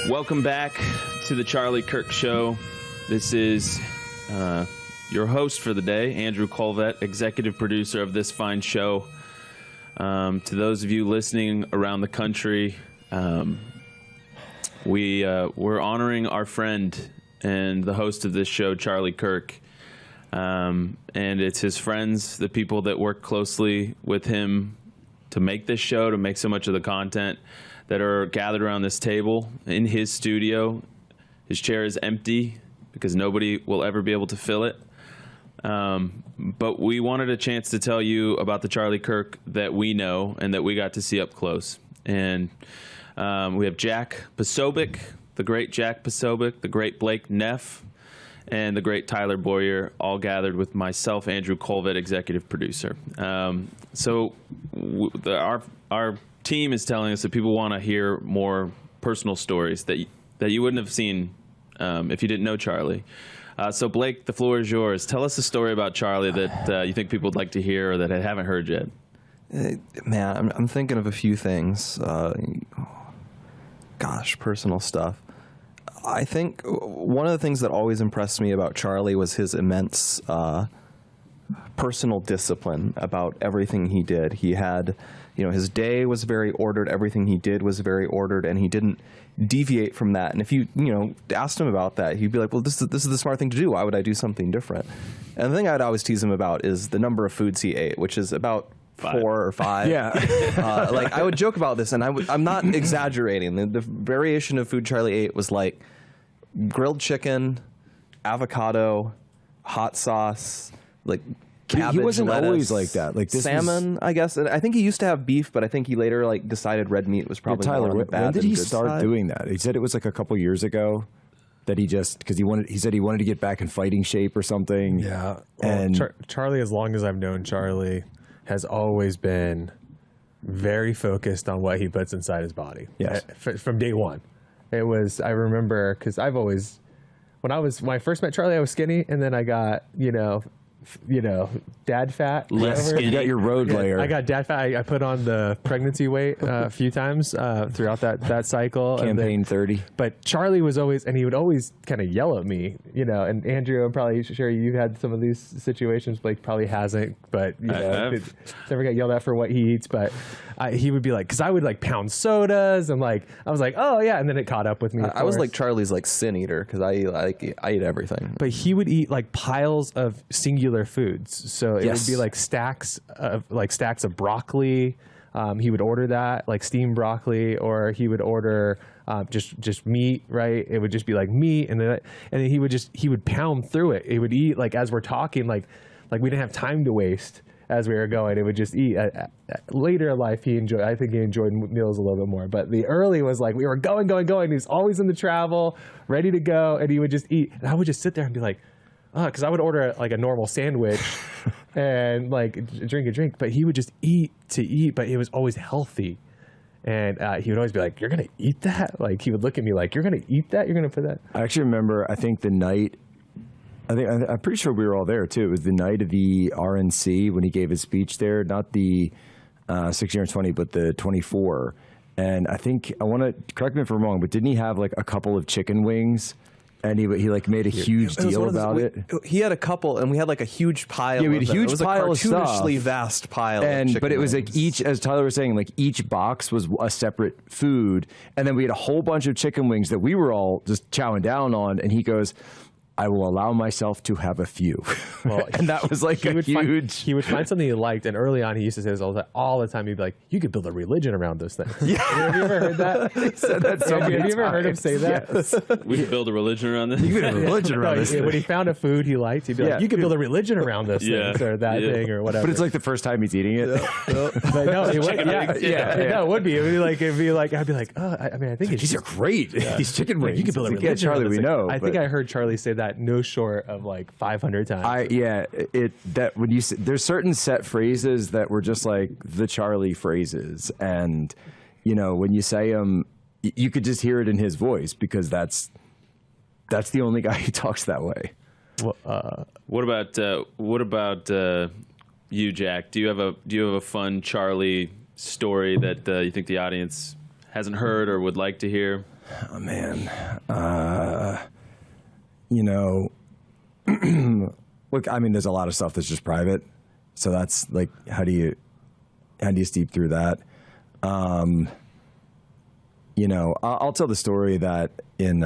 Welcome back to the Charlie Kirk Show. This is your host for the day, Andrew Colvett, executive producer of this fine show. To those of you listening around the country, we're honoring our friend and the host of this show, Charlie Kirk. And it's his friends, the people that work closely with him to make this show, to make so much of the content, that are gathered around this table in his studio. His chair is empty because nobody will ever be able to fill it. But we wanted a chance to tell you about the Charlie Kirk that we know and that we got to see up close. And we have Jack Posobiec, the great Jack Posobiec, the great Blake Neff, and the great Tyler Boyer, all gathered with myself, Andrew Colvett, executive producer. Our team is telling us that people want to hear more personal stories that you wouldn't have seen if you didn't know Charlie. So Blake, the floor is yours. Tell us a story about Charlie that you think people would like to hear or that I haven't heard yet. Man, I'm thinking of a few things. Personal stuff. I think one of the things that always impressed me about Charlie was his immense personal discipline about everything he did. He had, his day was very ordered. Everything he did was very ordered, and he didn't deviate from that. And if you, asked him about that, he'd be like, well, this is the smart thing to do. Why would I do something different? And the thing I'd always tease him about is the number of foods he ate, which is about 4 or 5. Yeah. I would joke about this, and I'm not exaggerating. The variation of food Charlie ate was like grilled chicken, avocado, hot sauce, like cabbage, he wasn't lettuce, always like that. Like this salmon, I guess. And I think he used to have beef, but I think he later decided red meat was probably Tyler, more on the bad when did than he good start side. doing that? He said it was like a couple years ago that he said he wanted to get back in fighting shape or something. Yeah. And Charlie, as long as I've known Charlie, has always been very focused on what he puts inside his body. Yes. From day one. I remember, because when I first met Charlie, I was skinny, and then I got, dad fat. Less skinny. you got your road layer. I got dad fat. I put on the pregnancy weight a few times throughout that cycle. Campaign 30. But Charlie was always, and he would always kind of yell at me, and Andrew, I'm probably sure you've had some of these situations. Blake probably hasn't, but never got yelled at for what he eats. But he would be like, because I would pound sodas, and I was like, oh yeah, and then it caught up with me. I was like Charlie's sin eater because I eat everything. But he would eat piles of singular foods, so it would be stacks of broccoli. He would order that, steamed broccoli, or he would order just meat. Right, it would just be meat, and then he would pound through it. He would eat as we're talking, like we didn't have time to waste as we were going. It would just eat. Later in life, I think he enjoyed meals a little bit more. But the early was we were going. He's always in the travel, ready to go, and he would just eat. And I would just sit there and be like, because I would order a normal sandwich and drink a drink, but he would just eat to eat, but it was always healthy. And he would always be like, you're going to eat that? He would look at me like, you're going to eat that? You're going to put that? I actually remember, the night, I'm pretty sure we were all there too. It was the night of the RNC when he gave his speech there, not the 16 or 20, but the 24. And I want to correct me if I'm wrong, but didn't he have a couple of chicken wings? And he made a huge deal about it. He had a couple, and we had a huge pile. Yeah, we had a huge pile of stuff. Cartoonishly vast pile. But it was each, as Tyler was saying, each box was a separate food, and then we had a whole bunch of chicken wings that we were all just chowing down on. And he goes, I will allow myself to have a few. Well, and that was he would find something he liked, and early on he used to say this all the time. He'd be like, you could build a religion around those things. Yeah. Have you ever heard that? He said that so many Have you ever heard him say that? Yes. We could build a religion around this? You could build a religion around this thing. When he found a food he liked, he'd be like, you could build a religion around this thing, or that thing, or whatever. But it's the first time he's eating it. But no, it would, no, it would be. It'd be like, I'd be like, oh, I think these are great. These chicken wings. You could build a religion. Yeah, Charlie, we know. I think I heard Charlie say that no short of 500 times. There's certain set phrases that were just the Charlie phrases, and when you say them, you could just hear it in his voice because that's the only guy who talks that way. Well, what about you, Jack? Do you have a fun Charlie story that you think the audience hasn't heard or would like to hear? Oh man, you know, look, I mean, there's a lot of stuff that's just private, so that's like, how do you steep through that? You know, I'll tell the story that in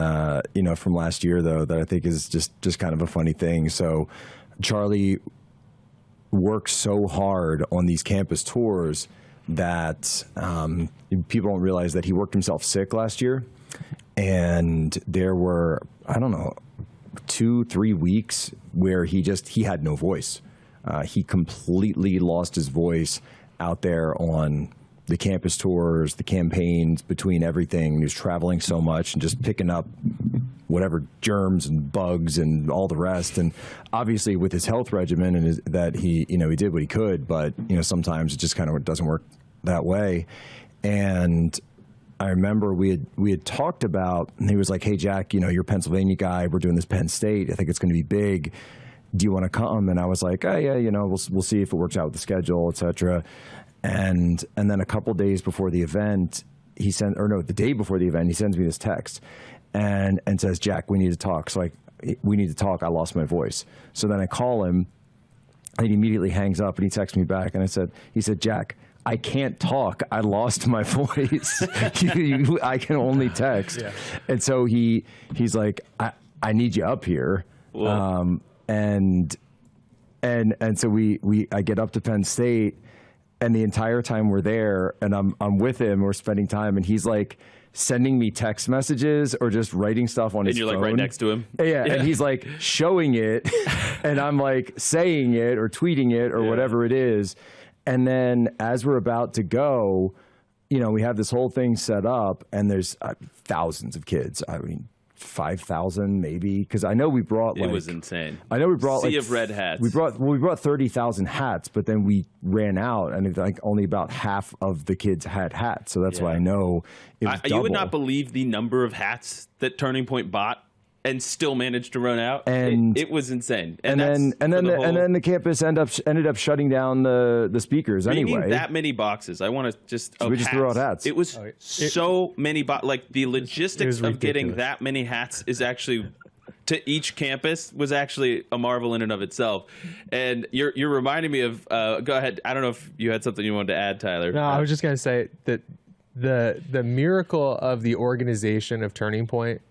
you know, from last year though, that I think is just kind of a funny thing. So Charlie worked so hard on these campus tours that people don't realize that he worked himself sick last year, and there were, I don't know, 2-3 weeks where he had no voice. He completely lost his voice out there on the campus tours, the campaigns, between everything. He was traveling so much and just picking up whatever germs and bugs and all the rest. And obviously with his health regimen and that he did what he could, but you know, sometimes it just kind of doesn't work that way. And I remember we had talked about, and he was like, "Hey Jack, you know, you're a Pennsylvania guy. We're doing this Penn State. I think it's going to be big. Do you want to come?" And I was like, "Oh yeah, you know, we'll see if it works out with the schedule, etc." And then a couple days before the event, the day before the event, he sends me this text and says, "Jack, we need to talk." So we need to talk. I lost my voice. So then I call him, and he immediately hangs up, and he texts me back, and he said, "Jack, I can't talk. I lost my voice. I can only text." Yeah. And so he's like, I need you up here. And so I get up to Penn State, and the entire time we're there, and I'm with him, we're spending time, and he's like sending me text messages or just writing stuff on his phone. And you're like right next to him. Yeah, and he's like showing it, and I'm like saying it or tweeting it or whatever it is. And then as we're about to go, you know, we have this whole thing set up, and there's thousands of kids. I mean, 5,000 maybe, because I know we brought it was insane. I know we brought sea of red hats. We brought 30,000 hats, but then we ran out, and like only about half of the kids had hats. So that's why I know it was double. You would not believe the number of hats that Turning Point bought and still managed to run out. And it was insane. And then the campus ended up shutting down the speakers anyway. That many boxes. I want to just we just threw out hats. It was so many like the logistics of getting that many hats is actually to each campus was actually a marvel in and of itself. And you're reminding me of go ahead. I don't know if you had something you wanted to add, Tyler. No, I was just going to say that the miracle of the organization of Turning Point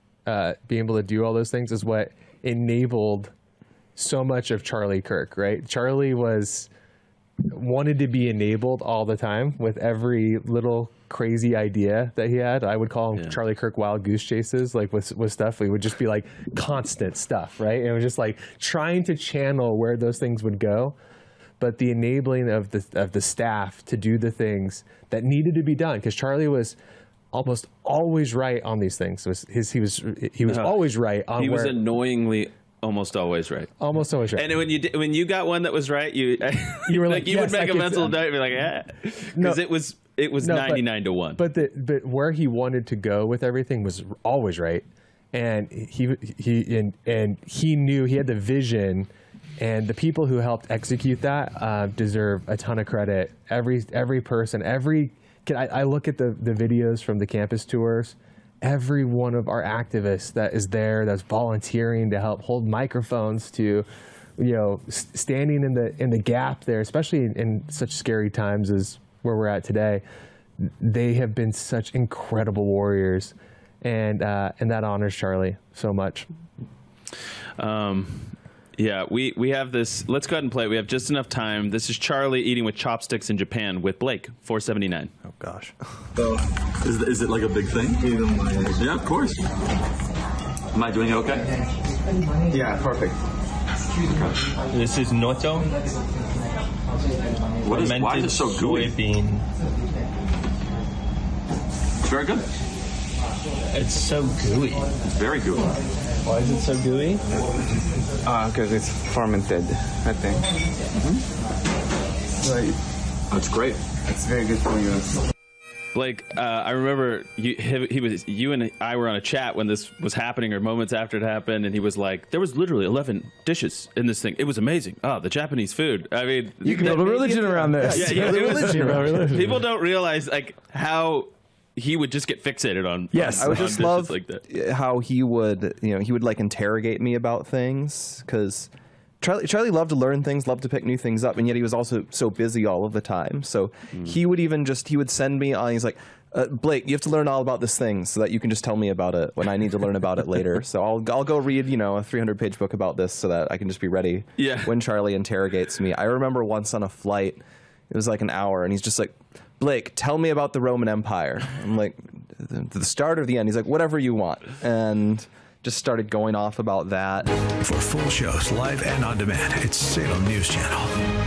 being able to do all those things is what enabled so much of Charlie Kirk, right? Charlie wanted to be enabled all the time with every little crazy idea that he had. I would call him Charlie Kirk wild goose chases, like with stuff. We would just be like constant stuff, right? And it was just like trying to channel where those things would go. But the enabling of the staff to do the things that needed to be done, because Charlie was almost always right on these things. He was always right on. He was annoyingly almost always right. Almost always right. And when you got one that was right, you were like you would make a mental note and be like, because it was 99 to 1. But where he wanted to go with everything was always right, and he knew he had the vision. And the people who helped execute that deserve a ton of credit. Every person, I look at the videos from the campus tours. Every one of our activists that is there, that's volunteering to help hold microphones, to, you know, standing in the gap there, especially in such scary times as where we're at today. They have been such incredible warriors, and that honors Charlie so much. Yeah, we have this. Let's go ahead and play it. We have just enough time. This is Charlie eating with chopsticks in Japan with Blake, 479. Oh, gosh. So, is it like a big thing? Yeah, of course. Am I doing okay? Yeah, perfect. Okay. This is Noto. Why is it so gooey? Soybean. It's very good. It's so gooey. It's very gooey. Why is it so gooey? Because it's fermented, I think. Right. That's great. It's very good for you. Blake, I remember you and I were on a chat when this was happening, or moments after it happened, and he was like, "There was literally 11 dishes in this thing. It was amazing. Oh, the Japanese food. I mean, you can build a religion around this. Yeah, religion. People don't realize like how he would just get fixated on. Yes. on, I would on just dishes love like that. how he would like interrogate me about things, because Charlie loved to learn things, loved to pick new things up, and yet he was also so busy all of the time. So he would send me on. He's like, Blake, you have to learn all about this thing so that you can just tell me about it when I need to learn about it later. So I'll go read, a 300-page book about this so that I can just be ready when Charlie interrogates me. I remember once on a flight, it was like an hour, and he's just like, Blake, tell me about the Roman Empire. I'm like, the start or the end? He's like, whatever you want. And just started going off about that. For full shows, live and on demand, it's Salem News Channel.